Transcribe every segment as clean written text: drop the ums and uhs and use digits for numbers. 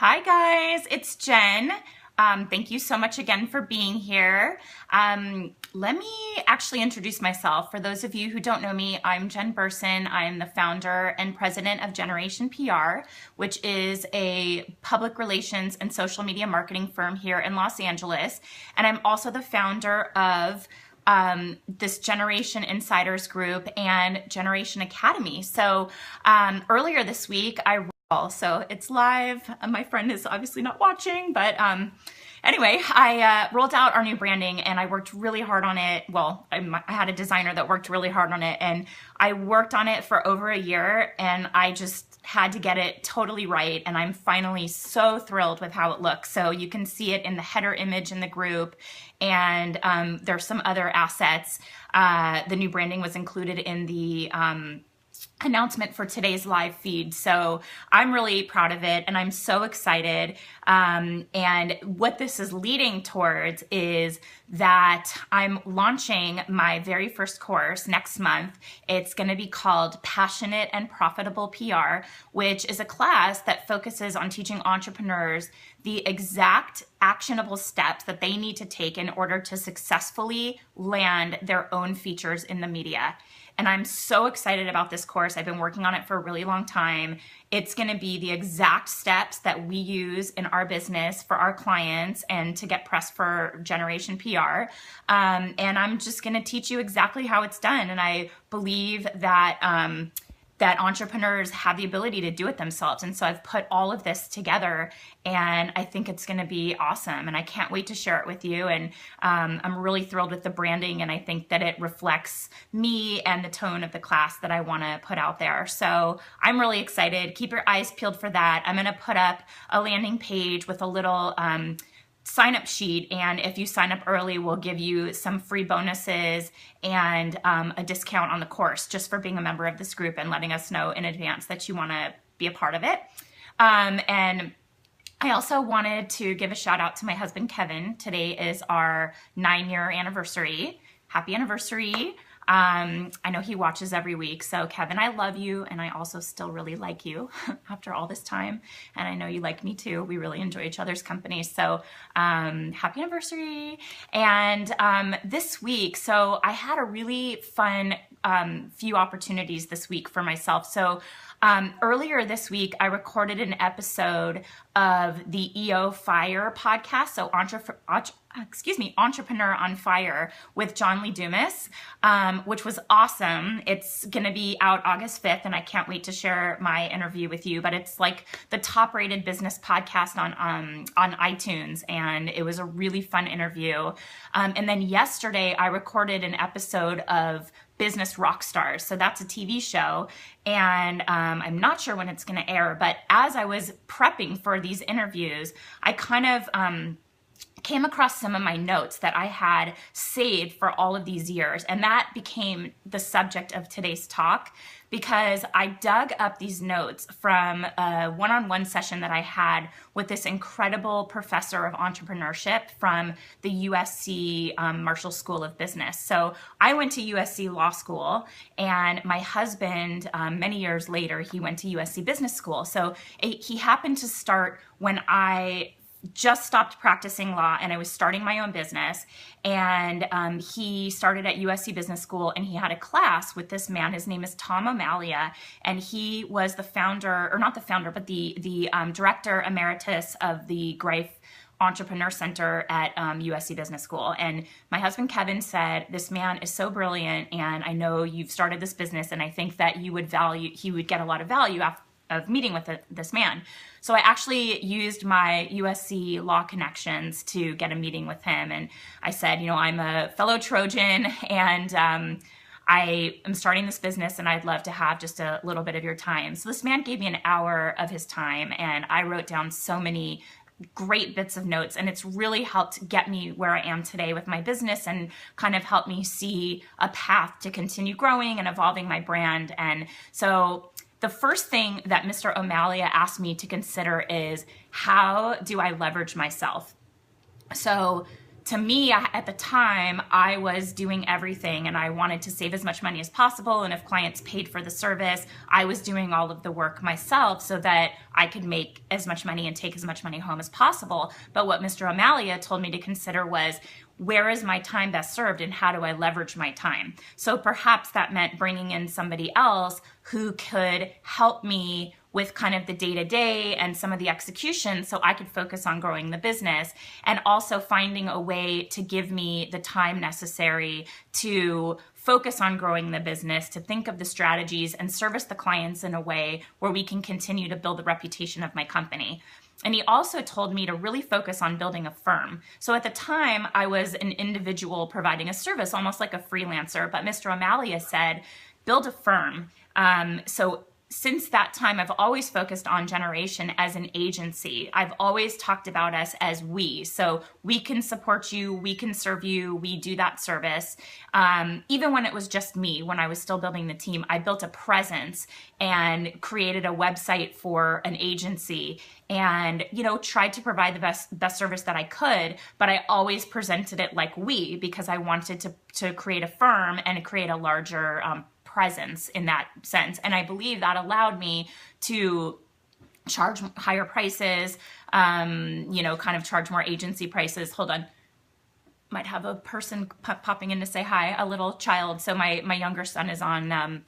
Hi guys, it's Jen. Thank you so much again for being here. Let me actually introduce myself. For those of you who don't know me, I'm Jen Burson. I'm the founder and president of Generation PR, which is a public relations and social media marketing firm here in Los Angeles. And I'm also the founder of this Generation Insiders group and Generation Academy. So earlier this week, so it's live. My friend is obviously not watching, but anyway, I rolled out our new branding and I worked really hard on it. Well, I had a designer that worked really hard on it, and I worked on it for over a year, and I just had to get it totally right. And I'm finally so thrilled with how it looks. So you can see it in the header image in the group, and there's some other assets. The new branding was included in the announcement for today's live feed. So I'm really proud of it and I'm so excited. And what this is leading towards is that I'm launching my very first course next month. It's going to be called Passionate and Profitable PR, which is a class that focuses on teaching entrepreneurs the exact actionable steps that they need to take in order to successfully land their own features in the media. And I'm so excited about this course. I've been working on it for a really long time. It's going to be the exact steps that we use in our business for our clients and to get press for Generation PR. And I'm just going to teach you exactly how it's done. And I believe that that entrepreneurs have the ability to do it themselves. And so I've put all of this together, and I think it's going to be awesome. And I can't wait to share it with you. And I'm really thrilled with the branding, and I think that it reflects me and the tone of the class that I want to put out there. So I'm really excited. Keep your eyes peeled for that. I'm going to put up a landing page with a little sign up sheet, and if you sign up early, we'll give you some free bonuses and a discount on the course just for being a member of this group and letting us know in advance that you want to be a part of it. And I also wanted to give a shout out to my husband, Kevin. Today is our 9-year anniversary. Happy anniversary. I know he watches every week. So Kevin, I love you. And I also still really like you after all this time. And I know you like me too. We really enjoy each other's company. So, happy anniversary. And, this week, so I had a really fun, few opportunities this week for myself. So, earlier this week, I recorded an episode of the EO Fire podcast. So Entrepreneur on Fire with John Lee Dumas, which was awesome. It's going to be out August 5th, and I can't wait to share my interview with you. But it's like the top rated business podcast on iTunes, and it was a really fun interview. And then yesterday, I recorded an episode of Business Rockstars. So that's a TV show, and I'm not sure when it's going to air, but as I was prepping for these interviews, I kind of came across some of my notes that I had saved for all of these years, and that became the subject of today's talk, because I dug up these notes from a one-on-one session that I had with this incredible professor of entrepreneurship from the USC Marshall School of Business. So I went to USC Law School, and my husband, many years later, he went to USC Business School. So he happened to start when I just stopped practicing law and I was starting my own business. And he started at USC Business School, and he had a class with this man. His name is Tom O'Malia, and he was the founder, or not the founder, but the director emeritus of the Greif Entrepreneur Center at USC Business School. And my husband Kevin said, this man is so brilliant, and I know you've started this business, and I think that he would get a lot of value of meeting with this man. So I actually used my USC law connections to get a meeting with him. And I said, I'm a fellow Trojan, and I am starting this business, and I'd love to have just a little bit of your time. So this man gave me an hour of his time, and I wrote down so many great bits of notes, and it's really helped get me where I am today with my business, and kind of helped me see a path to continue growing and evolving my brand. And so the first thing that Mr. O'Malia asked me to consider is, how do I leverage myself? So to me, at the time, I was doing everything and I wanted to save as much money as possible. And if clients paid for the service, I was doing all of the work myself so that I could make as much money and take as much money home as possible. But what Mr. Amalia told me to consider was, where is my time best served and how do I leverage my time? So perhaps that meant bringing in somebody else who could help me with kind of the day-to-day and some of the execution so I could focus on growing the business, and also finding a way to give me the time necessary to focus on growing the business, to think of the strategies and service the clients in a way where we can continue to build the reputation of my company. And he also told me to really focus on building a firm. So at the time, I was an individual providing a service, almost like a freelancer, but Mr. Amalia said, build a firm. So since that time, I've always focused on Generation as an agency. I've always talked about us as we. So we can support you, we can serve you, we do that service. Even when it was just me, when I was still building the team, I built a presence and created a website for an agency and, tried to provide the best service that I could, but I always presented it like we, because I wanted to create a firm and create a larger presence in that sense. And I believe that allowed me to charge higher prices, kind of charge more agency prices. Hold on. Might have a person popping in to say hi, a little child. So my younger son is on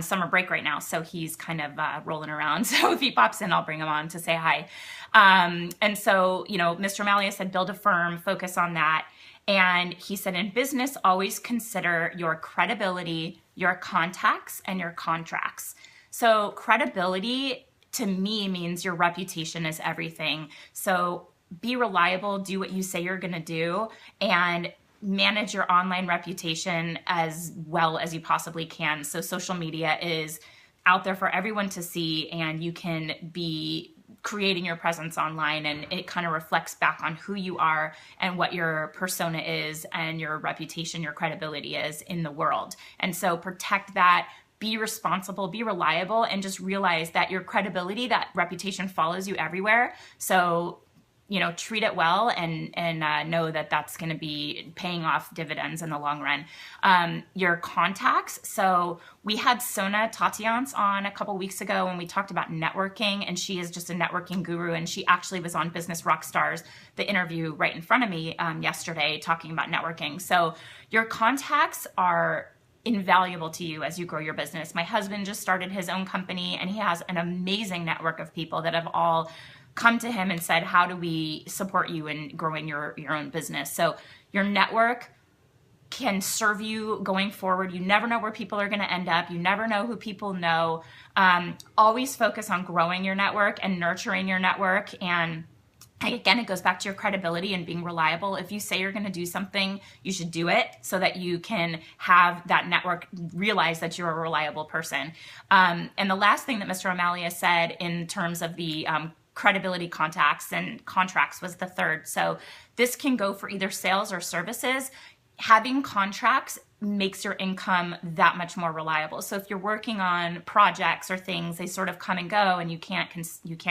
summer break right now. So he's kind of rolling around. So if he pops in, I'll bring him on to say hi. And so, Mr. Amalia said, build a firm, focus on that. And he said, in business, always consider your credibility, your contacts, and your contracts. So credibility to me means your reputation is everything. So be reliable, do what you say you're going to do, and manage your online reputation as well as you possibly can. So social media is out there for everyone to see, and you can be creating your presence online, and it kind of reflects back on who you are and what your persona is and your reputation, your credibility is in the world. And so protect that, be responsible, be reliable, and just realize that your credibility, that reputation follows you everywhere. So treat it well and know that that's going to be paying off dividends in the long run. Your contacts. So we had Sona Tatians on a couple weeks ago when we talked about networking, and she is just a networking guru, and she actually was on Business Rockstars, the interview right in front of me yesterday, talking about networking. So your contacts are invaluable to you as you grow your business. My husband just started his own company, and he has an amazing network of people that have all come to him and said, how do we support you in growing your own business? So your network can serve you going forward. You never know where people are going to end up. You never know who people know. Always focus on growing your network and nurturing your network. And again, it goes back to your credibility and being reliable. If you say you're going to do something, you should do it so that you can have that network realize that you're a reliable person. And the last thing that Mr. Amalia said in terms of the credibility, contacts, and contracts was the third. So this can go for either sales or services. Having contracts makes your income that much more reliable. So if you're working on projects or things, they sort of come and go and you can't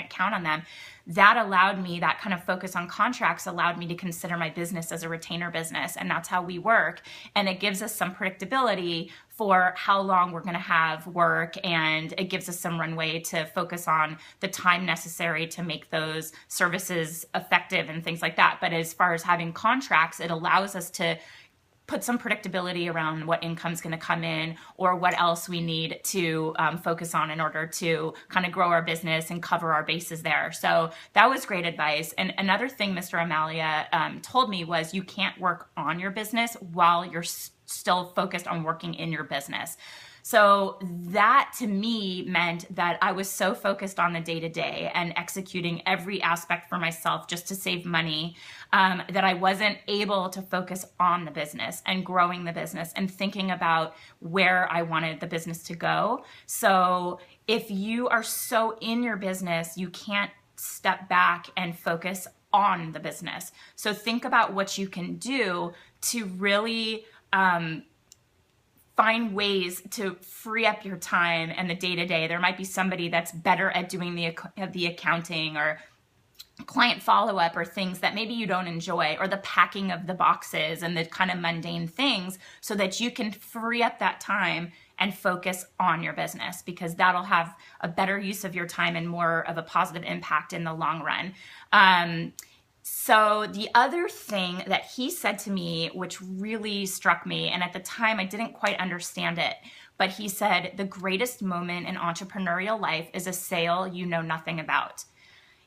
count on them. That allowed me, that kind of focus on contracts allowed me to consider my business as a retainer business. And that's how we work. And it gives us some predictability for how long we're going to have work. And it gives us some runway to focus on the time necessary to make those services effective and things like that. But as far as having contracts, it allows us to put some predictability around what income's going to come in or what else we need to focus on in order to kind of grow our business and cover our bases there. So that was great advice. And another thing Mr. Amalia told me was you can't work on your business while you're still focused on working in your business. So that to me meant that I was so focused on the day-to-day and executing every aspect for myself just to save money that I wasn't able to focus on the business and growing the business and thinking about where I wanted the business to go. So if you are so in your business, you can't step back and focus on the business. So think about what you can do to really find ways to free up your time and the day-to-day. There might be somebody that's better at doing the accounting or client follow-up or things that maybe you don't enjoy, or the packing of the boxes and the kind of mundane things, so that you can free up that time and focus on your business, because that'll have a better use of your time and more of a positive impact in the long run. So the other thing that he said to me, which really struck me, and at the time I didn't quite understand it, but he said, the greatest moment in entrepreneurial life is a sale you know nothing about.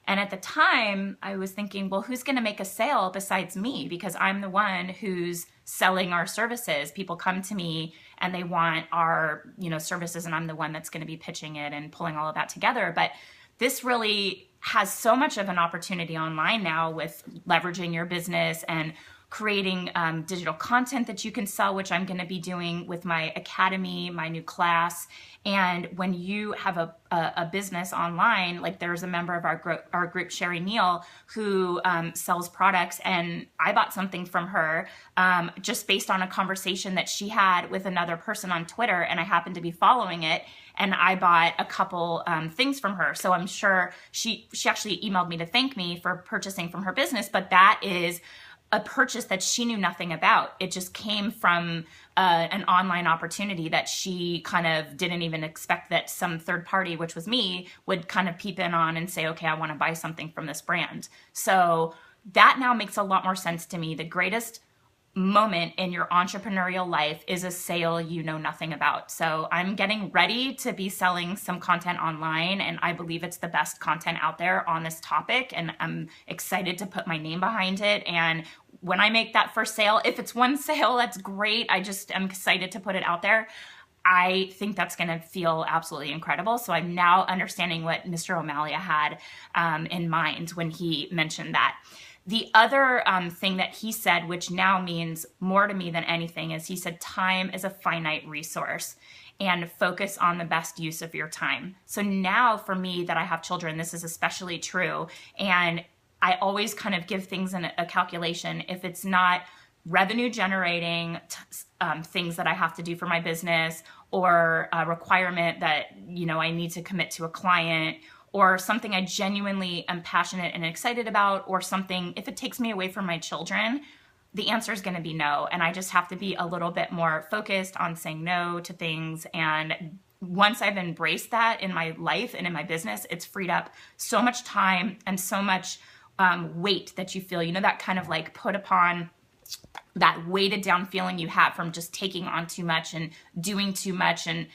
And at the time, I was thinking, well, who's going to make a sale besides me? Because I'm the one who's selling our services. People come to me and they want our, services, and I'm the one that's going to be pitching it and pulling all of that together. But this really has so much of an opportunity online now with leveraging your business and creating digital content that you can sell, which I'm going to be doing with my academy, my new class. And when you have a business online, like there's a member of our group, Sherry Neal, who sells products, and I bought something from her just based on a conversation that she had with another person on Twitter, and I happened to be following it, and I bought a couple things from her. So I'm sure she actually emailed me to thank me for purchasing from her business, but that is a purchase that she knew nothing about. It just came from an online opportunity that she kind of didn't even expect that some third party, which was me, would kind of peep in on and say, okay, I want to buy something from this brand. So that now makes a lot more sense to me. The greatest moment in your entrepreneurial life is a sale you know nothing about. So I'm getting ready to be selling some content online, and I believe it's the best content out there on this topic, and I'm excited to put my name behind it. And when I make that first sale, if it's one sale, that's great. I'm excited to put it out there. I think that's going to feel absolutely incredible. So I'm now understanding what Mr. O'Malley had in mind when he mentioned that. The other thing that he said, which now means more to me than anything, is he said, time is a finite resource, and focus on the best use of your time. So now for me that I have children, this is especially true. And I always kind of give things in a calculation. If it's not revenue generating things that I have to do for my business, or a requirement that, I need to commit to a client, or something I genuinely am passionate and excited about, or something, if it takes me away from my children, the answer is going to be no. And I just have to be a little bit more focused on saying no to things. And once I've embraced that in my life and in my business, it's freed up so much time and so much weight that you feel, that kind of like put upon, that weighted down feeling you have from just taking on too much and doing too much. And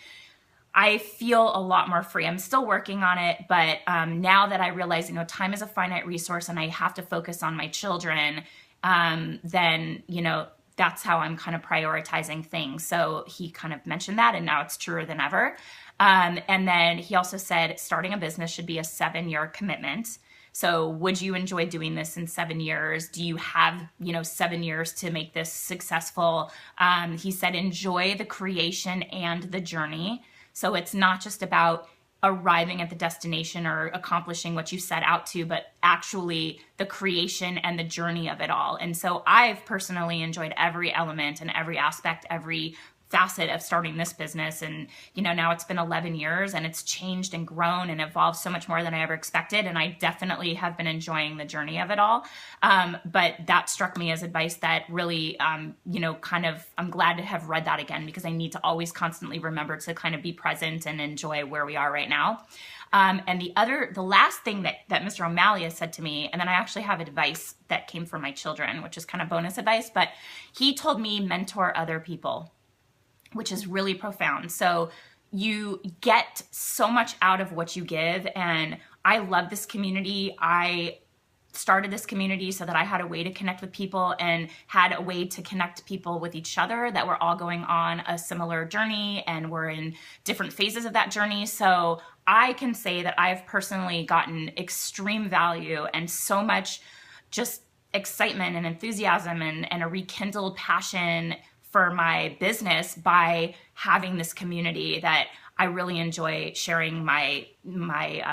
I feel a lot more free. I'm still working on it, but now that I realize, time is a finite resource and I have to focus on my children, then, that's how I'm kind of prioritizing things. So he kind of mentioned that, and now it's truer than ever. And then he also said starting a business should be a 7-year commitment. So would you enjoy doing this in 7 years? Do you have, 7 years to make this successful? He said, enjoy the creation and the journey. So it's not just about arriving at the destination or accomplishing what you set out to, but actually the creation and the journey of it all. And so I've personally enjoyed every element and every aspect, every facet of starting this business. And, now it's been 11 years and it's changed and grown and evolved so much more than I ever expected. And I definitely have been enjoying the journey of it all. But that struck me as advice that really, I'm glad to have read that again, because I need to always constantly remember to kind of be present and enjoy where we are right now. And the last thing that Mr. O'Malley has said to me, and then I actually have advice that came from my children, which is kind of bonus advice, but he told me mentor other people, which is really profound. So you get so much out of what you give. And I love this community. I started this community so that I had a way to connect with people and had a way to connect people with each other that were all going on a similar journey and were in different phases of that journey. So I can say that I've personally gotten extreme value and so much just excitement and enthusiasm and a rekindled passion for my business by having this community that I really enjoy sharing my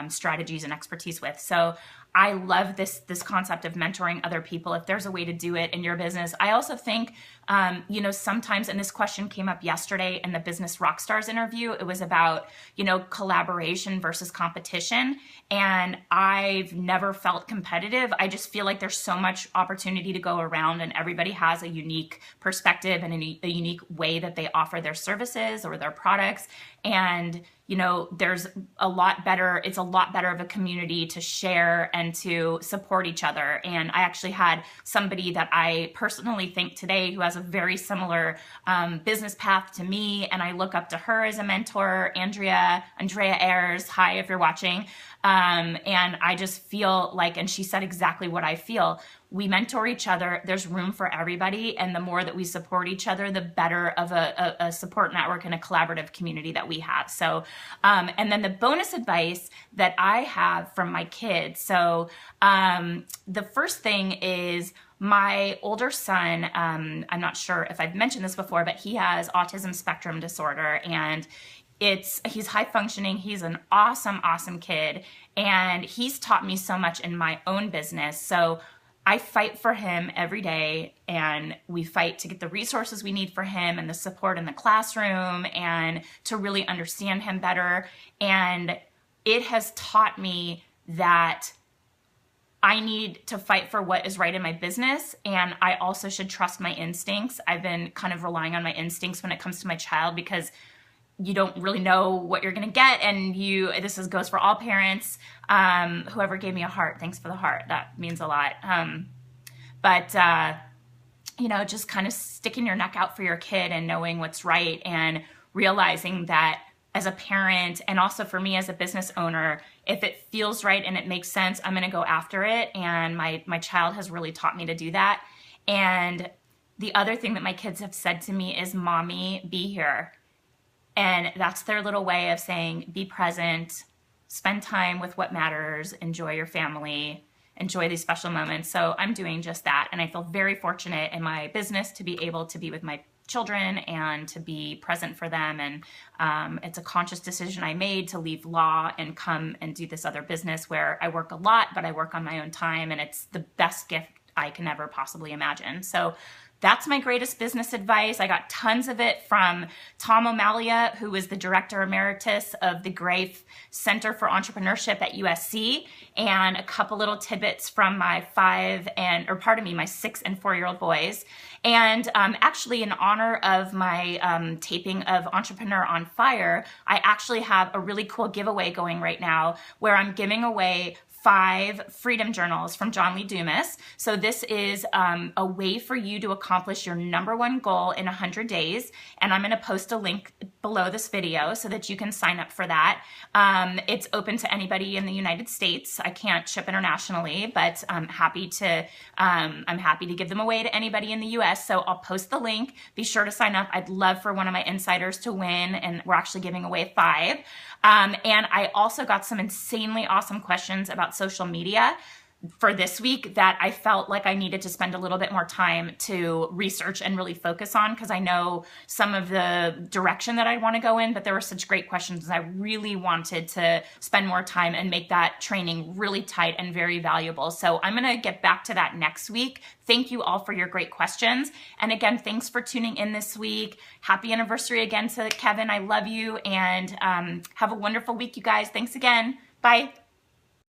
strategies and expertise with. So I love this concept of mentoring other people if there's a way to do it in your business. I also think, sometimes, and this question came up yesterday in the Business Rockstars interview, it was about, collaboration versus competition. And I've never felt competitive. I just feel like there's so much opportunity to go around, and everybody has a unique perspective and a unique way that they offer their services or their products. And there's it's a lot better of a community to share and to support each other. And I actually had somebody that I personally think today who has a very similar business path to me, and I look up to her as a mentor, Andrea Ayers. Hi, if you're watching. And I just feel like, and she said exactly what I feel. We mentor each other. There's room for everybody. And the more that we support each other, the better of a support network and a collaborative community that we have. So, and then the bonus advice that I have from my kids. So, the first thing is my older son, I'm not sure if I've mentioned this before, but he has autism spectrum disorder, and he's high functioning. He's an awesome kid. And he's taught me so much in my own business. So I fight for him every day, and we fight to get the resources we need for him and the support in the classroom and to really understand him better. And it has taught me that I need to fight for what is right in my business, and I also should trust my instincts. I've been kind of relying on my instincts when it comes to my child, because you don't really know what you're going to get. And goes for all parents. Whoever gave me a heart, thanks for the heart. That means a lot. Just kind of sticking your neck out for your kid and knowing what's right, and realizing that as a parent, and also for me as a business owner, if it feels right and it makes sense, I'm going to go after it. And my child has really taught me to do that. And the other thing that my kids have said to me is, "Mommy, be here." And that's their little way of saying, be present, spend time with what matters, enjoy your family, enjoy these special moments. So I'm doing just that. And I feel very fortunate in my business to be able to be with my children and to be present for them. And it's a conscious decision I made to leave law and come and do this other business where I work a lot, but I work on my own time. And it's the best gift I can ever possibly imagine. So that's my greatest business advice. I got tons of it from Tom O'Malia, who is the Director Emeritus of the Greif Center for Entrepreneurship at USC, and a couple little tidbits from my 6 and 4-year-old boys. And actually, in honor of my taping of Entrepreneur on Fire, I actually have a really cool giveaway going right now where I'm giving away 5 Freedom Journals from John Lee Dumas. So this is a way for you to accomplish your #1 goal in 100 days. And I'm going to post a link below this video so that you can sign up for that. It's open to anybody in the United States. I can't ship internationally, but I'm happy to give them away to anybody in the US. So I'll post the link. Be sure to sign up. I'd love for one of my insiders to win, and we're actually giving away 5. And I also got some insanely awesome questions about social media for this week that I felt like I needed to spend a little bit more time to research and really focus on, because I know some of the direction that I want to go in, but there were such great questions, and I really wanted to spend more time and make that training really tight and very valuable. So I'm going to get back to that next week. Thank you all for your great questions. And again, thanks for tuning in this week. Happy anniversary again to Kevin. I love you, and have a wonderful week, you guys. Thanks again. Bye.